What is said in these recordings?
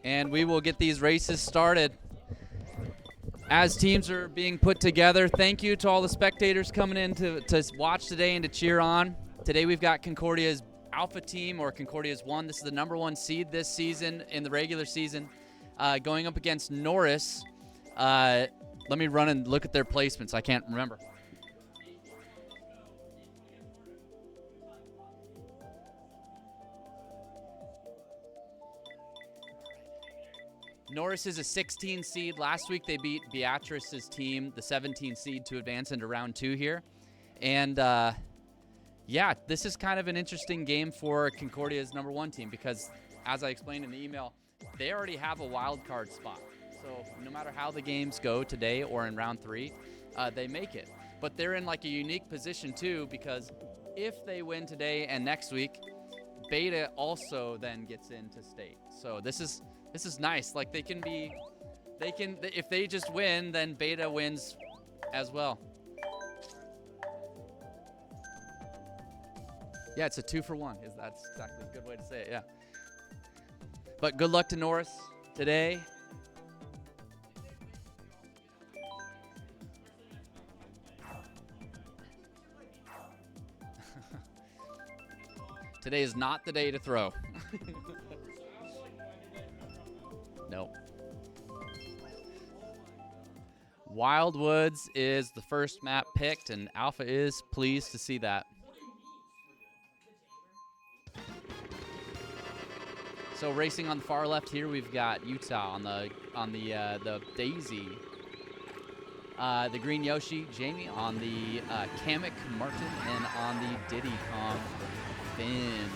And we will get these races started. As teams are being put together, thank you to all the spectators coming in to watch today and to cheer on. Today we've got Concordia's Alpha team, or Concordia's 1. This is the #1 seed this season in the regular season, going up against Norris. Let me run and look at their placements. I can't remember. Norris is a 16 seed. Last week they beat Beatrice's team, the 17 seed, to advance into round 2 here. And yeah, this is kind of an interesting game for Concordia's #1 team because, as I explained in the email, they already have a wild card spot. So no matter how the games go today or in round 3, they make it. But they're in like a unique position too, because if they win today and next week, Beta also then gets into state. So this is nice. Like they can if they just win, then Beta wins as well. Yeah, it's a 2-for-1. That's exactly a good way to say it, yeah. But good luck to Norris today. Today is not the day to throw. Nope. Wildwoods is the first map picked, and Alpha is pleased to see that. So racing on the far left here, we've got Utah on the Daisy, the Green Yoshi, Jamie on the Kamek Martin, and on the Diddy Kong Finn.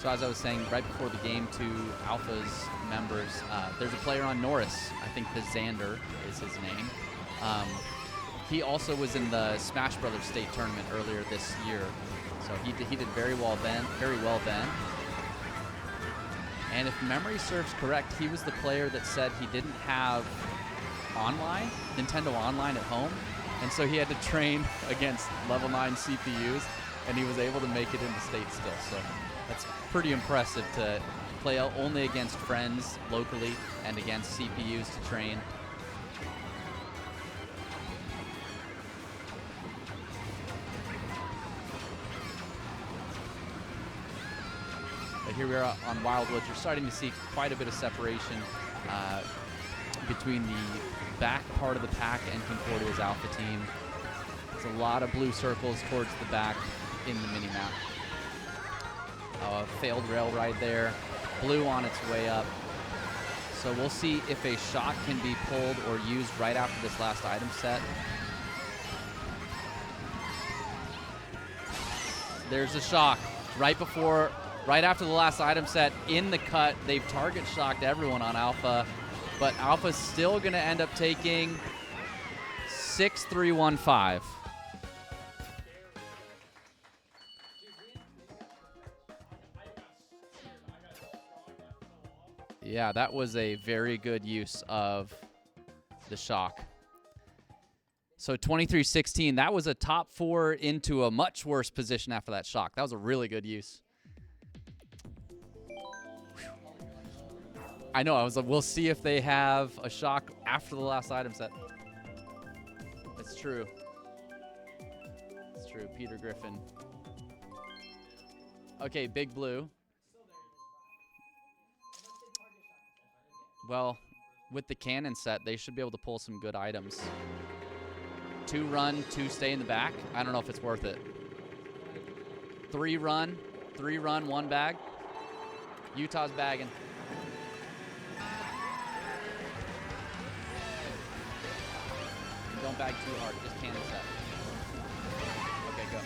So as I was saying, right before the game to Alpha's members, there's a player on Norris. I think the Xander is his name. He also was in the Smash Brothers state tournament earlier this year. So he did very well then. And if memory serves correct, he was the player that said he didn't have Nintendo Online at home. And so he had to train against level 9 CPUs, and he was able to make it into state still. So that's pretty impressive to play only against friends locally and against CPUs to train. But here we are on Wildwoods. You're starting to see quite a bit of separation between the back part of the pack and Concordia's Alpha team. There's a lot of blue circles towards the back in the mini-map. Failed rail ride there. Blue on its way up. So we'll see if a shot can be pulled or used right after this last item set. There's a shock. Right after the last item set in the cut, they've target shocked everyone on Alpha. But Alpha's still going to end up taking 6-3-1-5. Yeah, that was a very good use of the shock. So 23-16, that was a top 4 into a much worse position after that shock. That was a really good use. I know, I was like, we'll see if they have a shock after the last item set. It's true. It's true, Peter Griffin. Okay, Big Blue. Well, with the cannon set, they should be able to pull some good items. 2 run, 2 stay in the back. I don't know if it's worth it. 3 run, 1 bag. Utah's bagging. Don't back drag too hard. Just cannon set. Okay, go.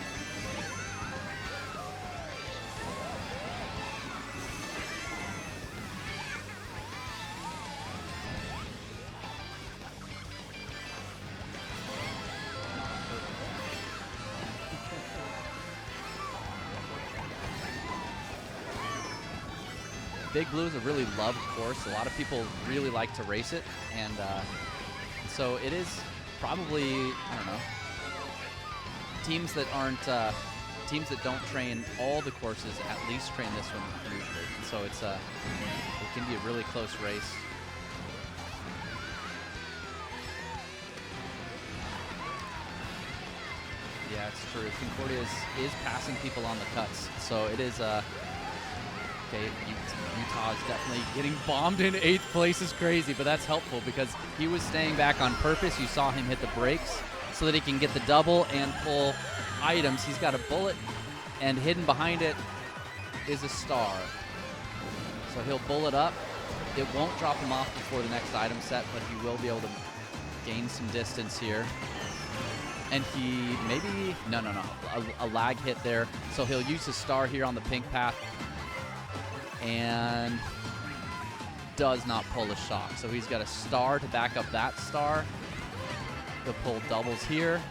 Big Blue is a really loved course. A lot of people really like to race it, and so it is probably, I don't know, teams that don't train all the courses at least train this one usually. And so it can be a really close race. Yeah, it's true. Concordia is passing people on the cuts, so it is. Okay, Utah is definitely getting bombed in 8th place is crazy, but that's helpful because he was staying back on purpose. You saw him hit the brakes so that he can get the double and pull items. He's got a bullet, and hidden behind it is a star. So he'll bullet up. It won't drop him off before the next item set, but he will be able to gain some distance here. And he maybe, no, a lag hit there. So he'll use his star here on the pink path and does not pull a shock. So he's got a star to back up that star. He'll pull doubles here,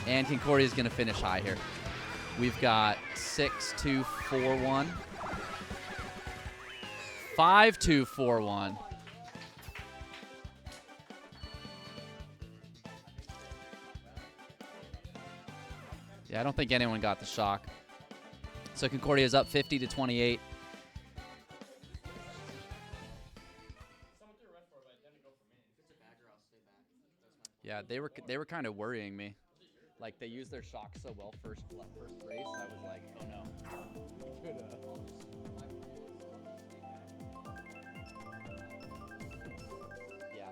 and Concordia is going to finish high here. We've got 6-2-4-1. 5-2-4-1. Yeah, I don't think anyone got the shock. So Concordia is up 50-28. Yeah, they were kind of worrying me. Like, they used their shock so well first race. I was like, oh no. Yeah.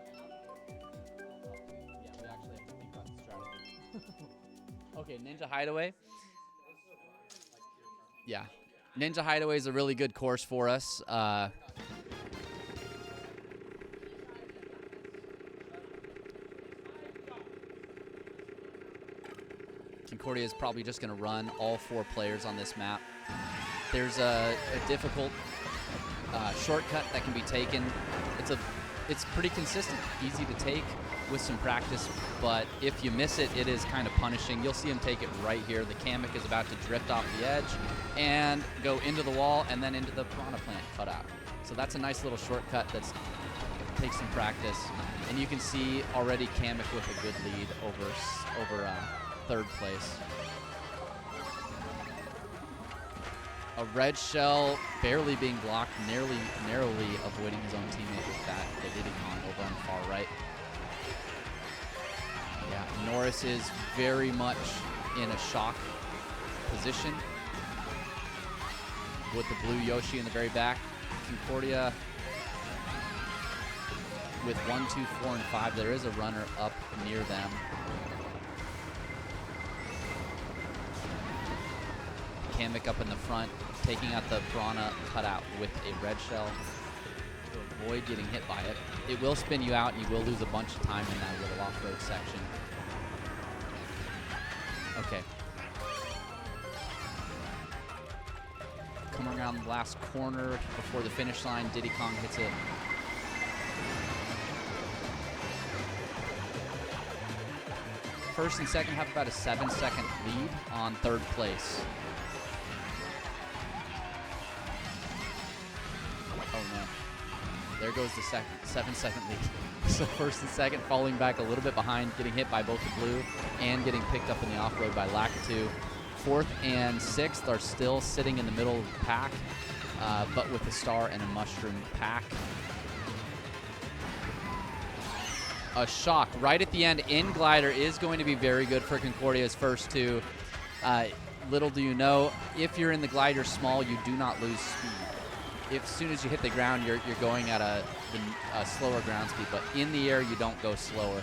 Yeah, we actually have to think about the strategy. Okay, Ninja Hideaway. Yeah. Ninja Hideaway is a really good course for us. Concordia is probably just going to run all 4 players on this map. There's a difficult shortcut that can be taken. It's pretty consistent, easy to take with some practice, but if you miss it, it is kind of punishing. You'll see him take it right here. The Kamek is about to drift off the edge and go into the wall and then into the piranha plant cutout. So that's a nice little shortcut that takes some practice. And you can see already Kamek with a good lead over 3rd place. A red shell barely being blocked, narrowly avoiding his own teammate with that. The Diddycon over on the far right. Yeah, Norris is very much in a shock position with the blue Yoshi in the very back. Concordia with 1, 2, 4, and 5. There is a runner up near them. Kamek up in the front, taking out the piranha cutout with a red shell to avoid getting hit by it. It will spin you out, and you will lose a bunch of time in that little off-road section. Okay. Coming around the last corner before the finish line, Diddy Kong hits it. First and second have about a 7-second lead on 3rd place. Oh no. There goes the 7-second lead. So first and second falling back a little bit behind, getting hit by both the blue and getting picked up in the off-road by Lakitu. 4th and 6th are still sitting in the middle of the pack, but with a star and a mushroom pack. A shock right at the end in glider is going to be very good for Concordia's first 2. Little do you know, if you're in the glider small, you do not lose speed. As soon as you hit the ground, you're going at a slower ground speed, but in the air, you don't go slower.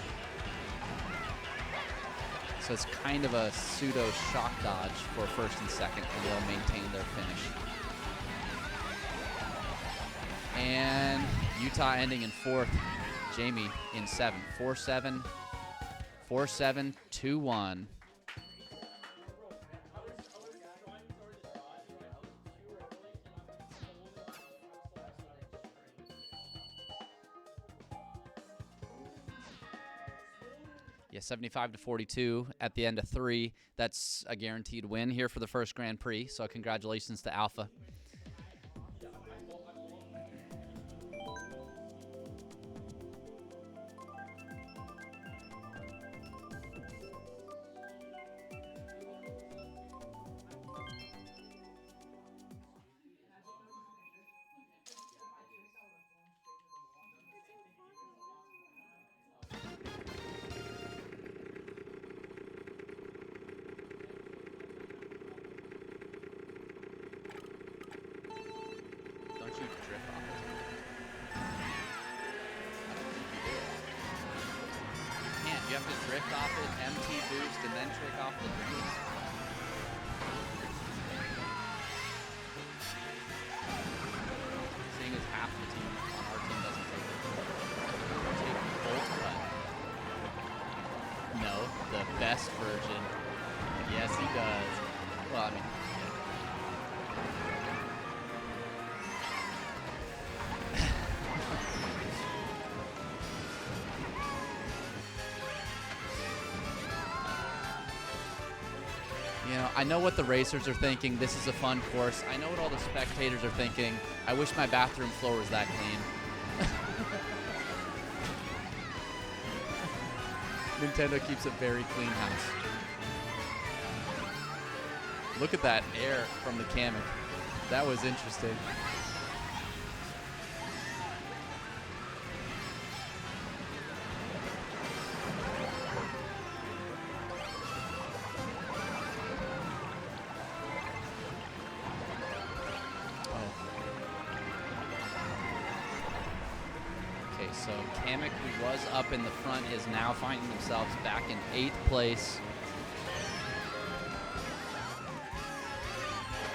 So it's kind of a pseudo shock dodge for first and second, and they'll maintain their finish. And Utah ending in 4th, Jamie in 7th. 4-7 4-7, 2-1. Yeah, 75-42 at the end of 3. That's a guaranteed win here for the first Grand Prix. So congratulations to Alpha. Don't you drift off it? You can't. You have to drift off it, MT boost, and then trick off the drains. Seeing as half the team on our team doesn't take it. Take bolt cut. No, the best version. Yes, he does. Well, I mean, you know, I know what the racers are thinking. This is a fun course. I know what all the spectators are thinking. I wish my bathroom floor was that clean. Nintendo keeps a very clean house. Look at that air from the Kamek. That was interesting. So Kamek, who was up in the front, is now finding themselves back in 8th place.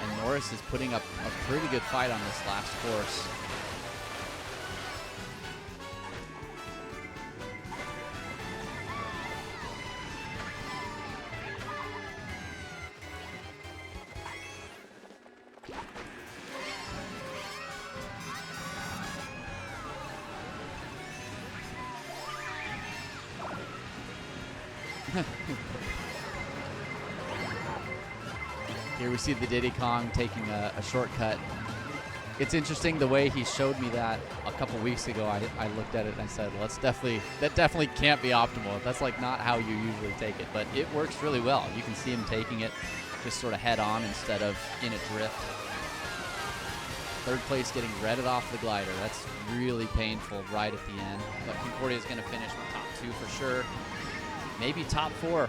And Norris is putting up a pretty good fight on this last course. Here we see the Diddy Kong taking a shortcut. It's interesting the way he showed me that a couple weeks ago. I looked at it and I said, well, that definitely can't be optimal. That's like not how you usually take it, but it works really well. You can see him taking it just sort of head on instead of in a drift. 3rd place getting redded off the glider. That's really painful right at the end. But Concordia is going to finish with top 2 for sure. Maybe top 4.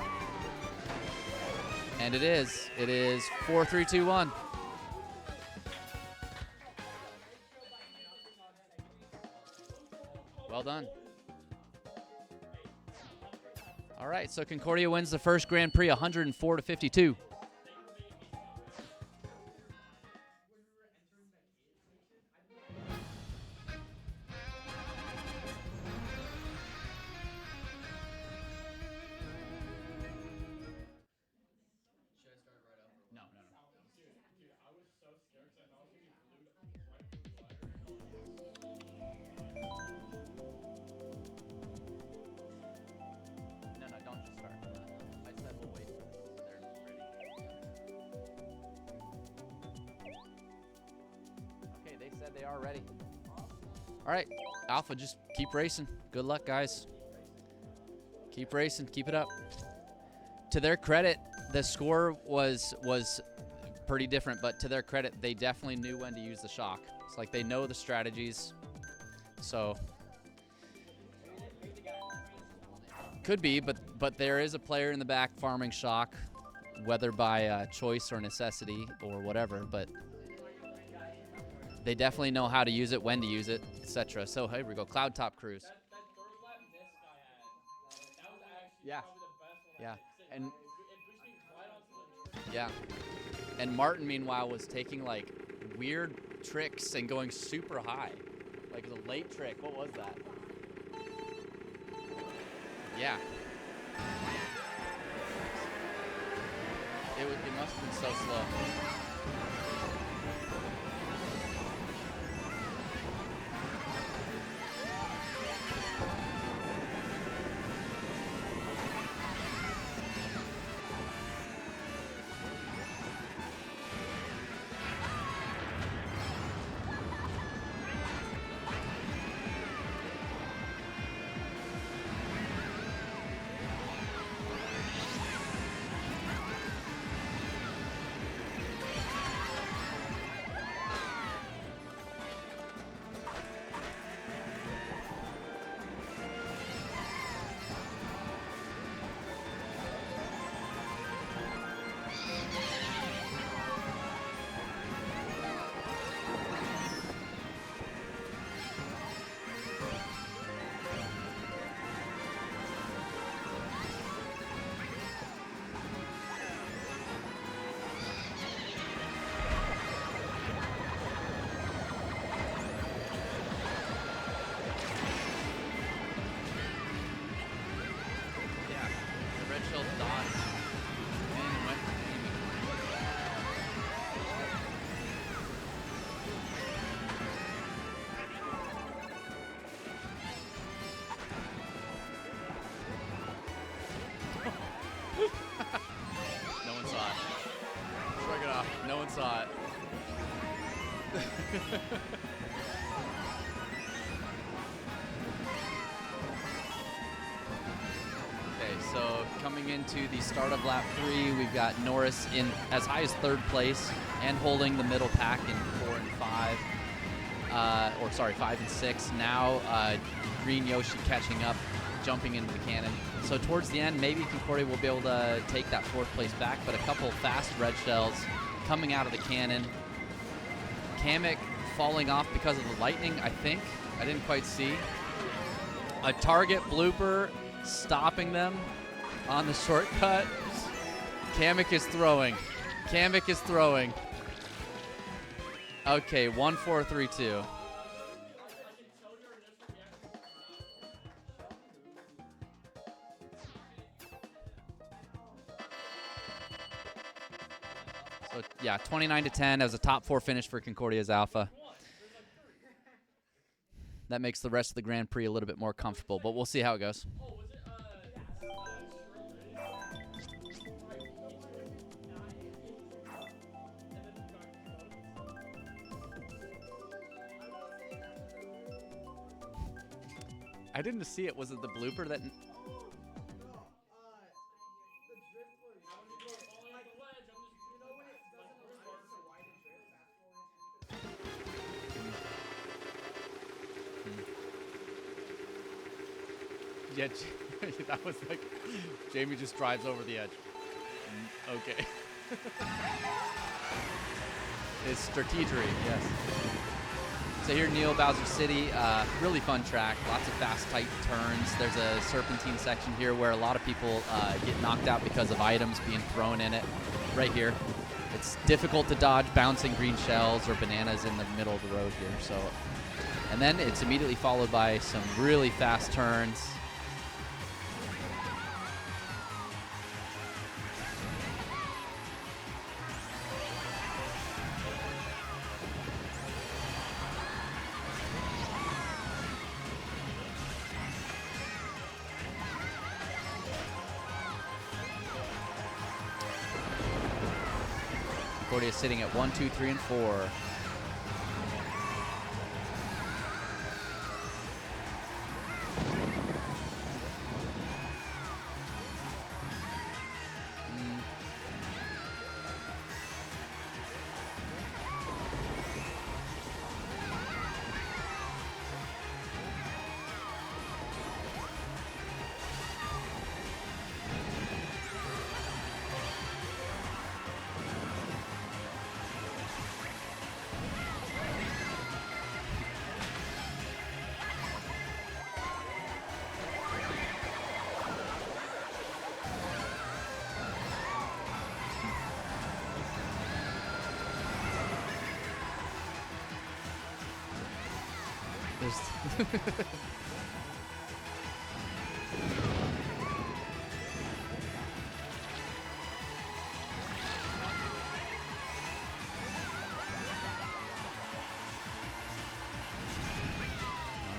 And it is. It is 4, 3, 2, 1. Well done. All right, so Concordia wins the first Grand Prix 104-52. They are ready. All right, Alpha, just keep racing. Good luck, guys. Keep racing. Keep it up. To their credit, the score was pretty different, but to their credit, they definitely knew when to use the shock. It's like they know the strategies. So could be, but there is a player in the back farming shock, whether by choice or necessity or whatever, but they definitely know how to use it, when to use it, etc. So here we go, Cloud Top Cruise. That third lap disc I had, that was actually probably the best one. Yeah, and it pushed me right onto the yeah, and Martin meanwhile was taking like weird tricks and going super high, like the late trick. What was that? Yeah, It must have been so slow. No one saw it. Shrug it off. No one saw it. Okay, so coming into the start of lap 3, we've got Norris in as high as 3rd place and holding the middle pack in 4 and 5. 5 and 6. Now Green Yoshi catching up, jumping into the cannon. So towards the end, maybe Concordia will be able to take that 4th place back, but a couple fast red shells coming out of the cannon. Kamek falling off because of the lightning, I think. I didn't quite see. A target blooper stopping them on the shortcut. Kamek is throwing. Kamek is throwing. Okay, 1-4-3-2. So yeah, 29-10 as a top 4 finish for Concordia's Alpha. That makes the rest of the Grand Prix a little bit more comfortable, but we'll see how it goes. I didn't see it. Was it the blooper that... Yeah, that was like, Jamie just drives over the edge. Okay. It's strategery, yes. So here, Neil, Bowser City, really fun track, lots of fast, tight turns. There's a serpentine section here where a lot of people get knocked out because of items being thrown in it. Right here. It's difficult to dodge bouncing green shells or bananas in the middle of the road here. So, and then it's immediately followed by some really fast turns. Concordia sitting at 1, 2, 3, and 4.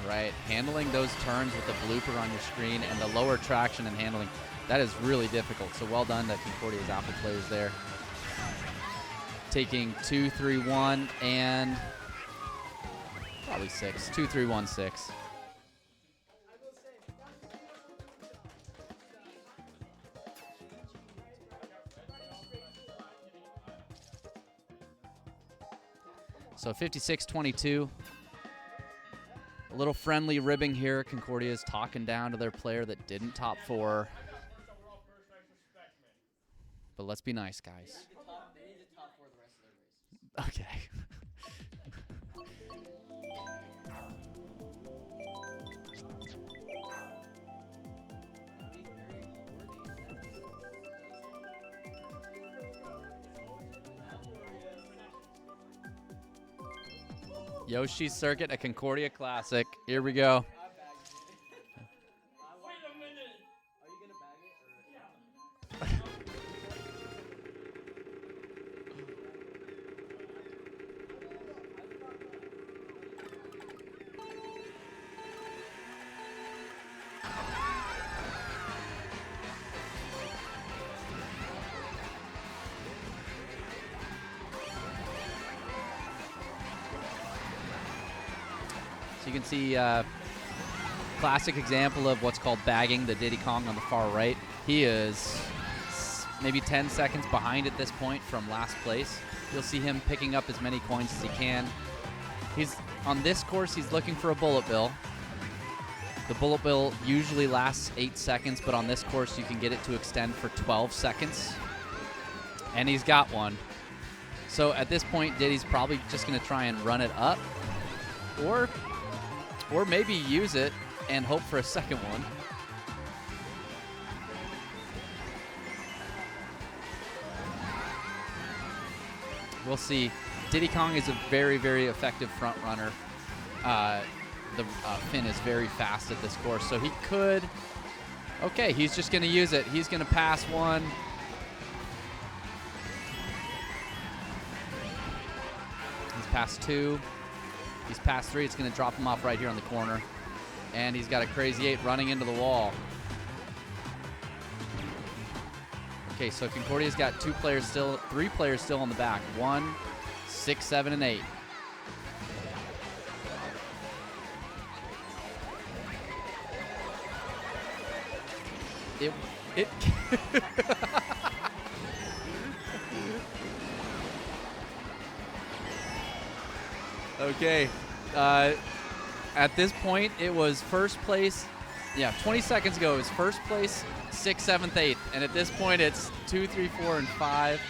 right? Handling those turns with the blooper on your screen and the lower traction and handling, that is really difficult. So well done to Concordia's Apple players there. Taking 2, 3, 1, and probably 6. 2, 3, 1, 6. So 56-22. A little friendly ribbing here. Concordia is talking down to their player that didn't top 4. But let's be nice, guys. They need to top 4 the rest of their race. Okay. Yoshi's Circuit, a Concordia Classic. Here we go. Wait a minute. Are you gonna bag it or? So you can see classic example of what's called bagging, the Diddy Kong on the far right. He is maybe 10 seconds behind at this point from last place. You'll see him picking up as many coins as he can. He's on this course, he's looking for a bullet bill. The bullet bill usually lasts 8 seconds, but on this course you can get it to extend for 12 seconds. And he's got one. So at this point, Diddy's probably just going to try and run it up, or maybe use it and hope for a second one. We'll see. Diddy Kong is a very, very effective front runner. The Finn is very fast at this course, so he could. Okay, he's just going to use it. He's going to pass one. He's past 2. He's past 3. It's going to drop him off right here on the corner. And he's got a crazy 8 running into the wall. Okay, so Concordia's got 3 players still on the back. 1, 6, 7, and 8. It Okay. At this point, it was first place. Yeah, 20 seconds ago, it was first place, 6th, 7th, 8th. And at this point, it's 2, 3, 4, and 5.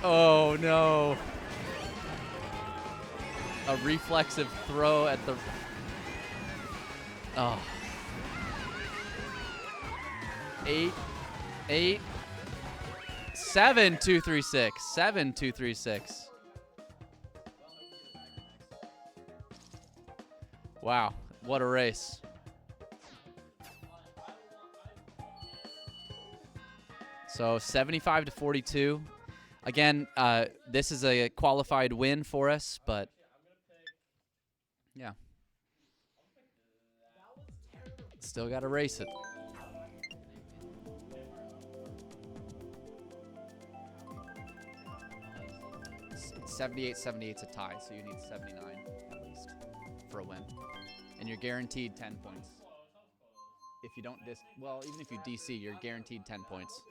Oh, no. A reflexive throw at the... Oh. 8, 8, 7, 2, 3, 6. 7, 2, 3, 6. Wow, what a race. So 75-42. Again, this is a qualified win for us, but yeah. Still got to race it. 78-78's a tie, so you need 79 at least for a win. And you're guaranteed 10 points. If you don't well, even if you DC, you're guaranteed 10 points.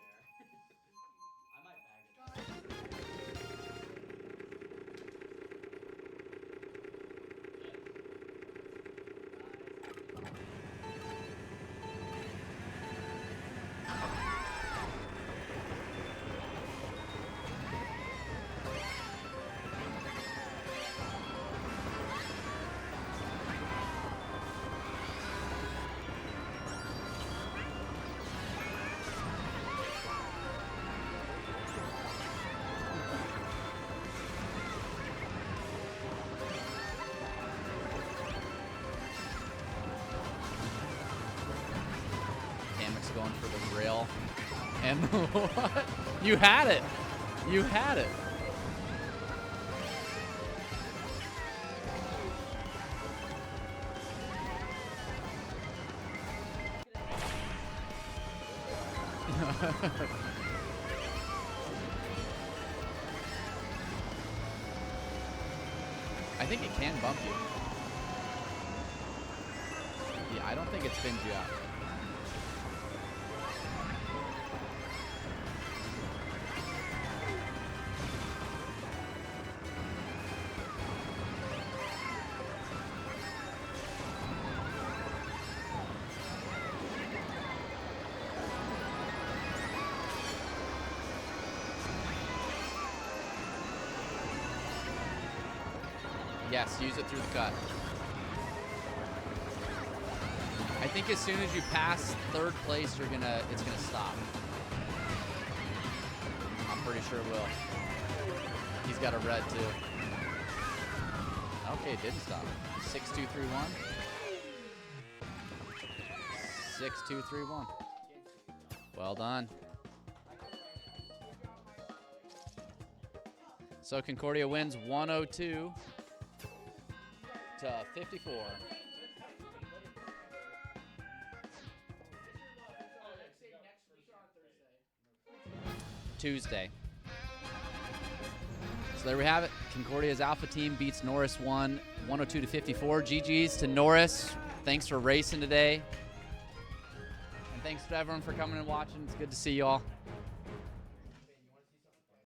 Going for the rail. And what? You had it. You had it. I think it can bump you. Yeah, I don't think it spins you out. Yes, use it through the cut. I think as soon as you pass third place, it's gonna stop. I'm pretty sure it will. He's got a red too. Okay, it didn't stop. 6, 2, 3, 1. 6, 2, 3, 1. Well done. So Concordia wins 102 to 54. Tuesday. So there we have it. Concordia's Alpha team beats Norris 102 to 54. GG's to Norris. Thanks for racing today. And thanks to everyone for coming and watching. It's good to see you all.